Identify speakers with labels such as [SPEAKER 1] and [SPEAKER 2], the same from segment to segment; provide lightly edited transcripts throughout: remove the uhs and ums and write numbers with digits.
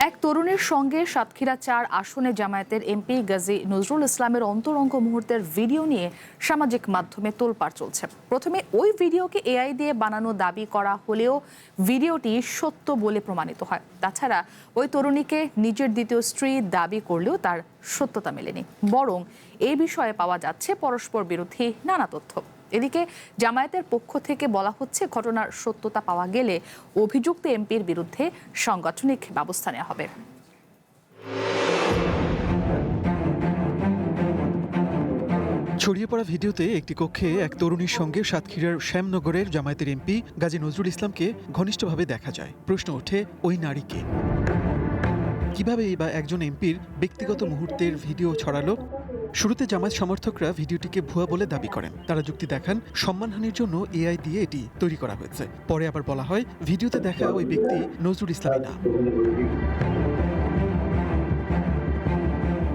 [SPEAKER 1] এক তরুণীর সঙ্গে সাতক্ষীরা-৪ আসনে জামায়াতের এমপি গাজী নজরুল ইসলামের অন্তরঙ্গ মুহূর্তের ভিডিও নিয়ে সামাজিক মাধ্যমে তোলপাড় চলছে। প্রথমে ওই ভিডিওকে এআই দিয়ে বানানো দাবি করা হলেও ভিডিওটি সত্য বলে প্রমাণিত হয়। তাছাড়া ওই তরুণীকে নিজের দ্বিতীয় স্ত্রী দাবি করলেও তার সত্যতা মেলেনি, বরং এই বিষয়ে পাওয়া যাচ্ছে পরস্পর বিরোধী নানা তথ্য। এদিকে জামায়াতের পক্ষ থেকে বলা হচ্ছে, ঘটনার সত্যতা পাওয়া গেলে অভিযুক্ত এমপির বিরুদ্ধে সাংগঠনিক ব্যবস্থা নেওয়া হবে।
[SPEAKER 2] ছড়িয়ে পড়া ভিডিওতে একটি কক্ষে এক তরুণীর সঙ্গে সাতক্ষীরার শ্যামনগরের জামায়াতের এমপি গাজী নজরুল ইসলামকে ঘনিষ্ঠভাবে দেখা যায়। প্রশ্ন ওঠে, ওই নারীকে কিভাবে বা একজন এমপির ব্যক্তিগত মুহূর্তের ভিডিও ছড়ালো? শুরুতে জামায়াত সমর্থকরা ভিডিওটিকে ভুয়া বলে দাবি করেন। তারা যুক্তি দেখান, সম্মানহানির জন্য এআই দিয়ে এটি তৈরি করা হয়েছে। পরে আবার বলা হয়, ভিডিওতে দেখা ওই ব্যক্তি নজরুল ইসলামই না।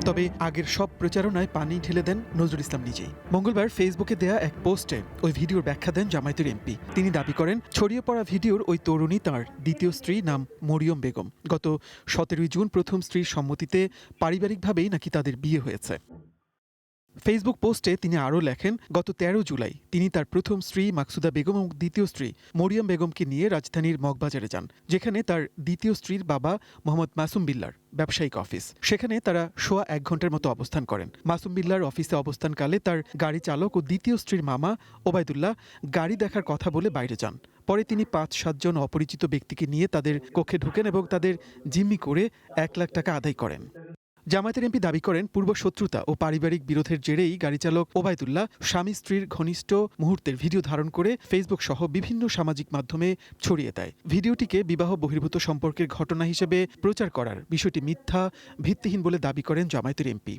[SPEAKER 2] তবে আগের সব প্রচারণায় পানি ঢেলে দেন নজরুল ইসলাম নিজেই। মঙ্গলবার ফেসবুকে দেয়া এক পোস্টে ওই ভিডিওর ব্যাখ্যা দেন জামায়াতের এমপি। তিনি দাবি করেন, ছড়িয়ে পড়া ভিডিওর ওই তরুণী তাঁর দ্বিতীয় স্ত্রী, নাম মরিয়ম বেগম। গত 17 জুন প্রথম স্ত্রীর সম্মতিতে পারিবারিকভাবেই নাকি তাদের বিয়ে হয়েছে। ফেসবুক পোস্টে তিনি আরও লেখেন, গত 13 জুলাই তিনি তার প্রথম স্ত্রী মাকসুদা বেগম এবং দ্বিতীয় স্ত্রী মরিয়ম বেগমকে নিয়ে রাজধানীর মগবাজারে যান, যেখানে তার দ্বিতীয় স্ত্রীর বাবা মোহাম্মদ মাসুম বিল্লার ব্যবসায়িক অফিস। সেখানে তারা সোয়া 1 ঘন্টার মতো অবস্থান করেন। মাসুম বিল্লার অফিসে অবস্থানকালে তার গাড়ি চালক ও দ্বিতীয় স্ত্রীর মামা ওবায়দুল্লাহ গাড়ি দেখার কথা বলে বাইরে যান। পরে তিনি 5-7 জন অপরিচিত ব্যক্তিকে নিয়ে তাদের কক্ষে ঢোকেন এবং তাদের জিম্মি করে 1 লাখ টাকা আদায় করেন। জামায়াতের এমপি দাবি করেন, পূর্ব শত্রুতা ও পারিবারিক বিরোধের জেরেই গাড়ি চালক ওবায়দুল্লাহ স্বামী স্ত্রীর ঘনিষ্ঠ মুহূর্তের ভিডিও ধারণ করে ফেসবুক সহ বিভিন্ন সামাজিক মাধ্যমে ছড়িয়ে দেয়। ভিডিওটিকে বিবাহ বহির্ভূত সম্পর্কের ঘটনা হিসেবে প্রচার করার বিষয়টি মিথ্যা, ভিত্তিহীন বলে দাবি করেন জামায়াতের এমপি।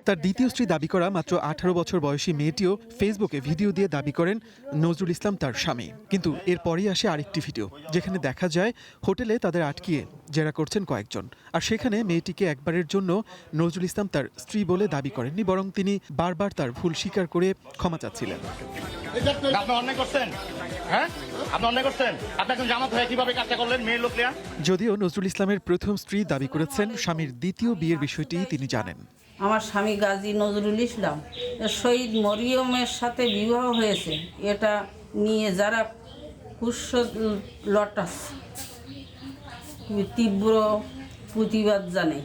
[SPEAKER 2] তার দ্বিতীয় স্ত্রী দাবি করা মাত্র 18 বছর বয়সী মেয়েটিও ফেসবুকে ভিডিও দিয়ে দাবি করেন নজরুল ইসলাম তার স্বামী। কিন্তু এরপরই আসে আরেকটি ভিডিও, যেখানে দেখা যায় হোটেলে তাদের আটকিয়ে জেরা করছেন কয়েকজন। আর সেখানে মেয়েটিকে একবারের জন্য নজরুল ইসলাম তার স্ত্রী বলে দাবি করেননি, বরং তিনি বারবার তার ভুল স্বীকার করে ক্ষমা চাচ্ছিলেন। যদিও নজরুল ইসলামের প্রথম স্ত্রী দাবি করেছেন, স্বামীর দ্বিতীয় বিয়ের বিষয়টি তিনি জানেন।
[SPEAKER 3] আমার স্বামী গাজী নজরুল ইসলাম শহীদ মরিয়মের সাথে বিবাহ হয়েছে, এটা নিয়ে যারা লটাস তীব্র প্রতিবাদ জানায়।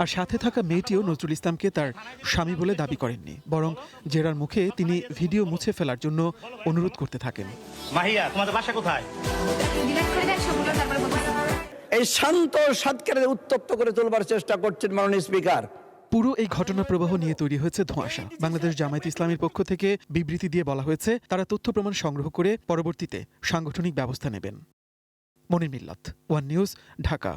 [SPEAKER 2] আর সাথে থাকা মেয়েটিও নজরুল ইসলামকে তার স্বামী বলে দাবি করেননি, বরং জেরার মুখে তিনি ভিডিও মুছে ফেলার জন্য অনুরোধ করতে থাকেন।
[SPEAKER 4] মাহিয়া, তোমাদের বাসা কোথায়?
[SPEAKER 5] এই শান্ত সাতক্ষীরাকে উত্তপ্ত করে তোলবার চেষ্টা করছেন মাননীয় স্পিকার।
[SPEAKER 2] পুরো এই ঘটনা প্রবাহ নিয়ে তৈরি হয়েছে ধোঁয়াশা। বাংলাদেশ জামায়াত ইসলামীর পক্ষ থেকে বিবৃতি দিয়ে বলা হয়েছে, তারা তথ্য প্রমাণ সংগ্রহ করে পরবর্তীতে সাংগঠনিক ব্যবস্থা নেবেন। মনির মিল্লাত, ওয়ান নিউজ, ঢাকা।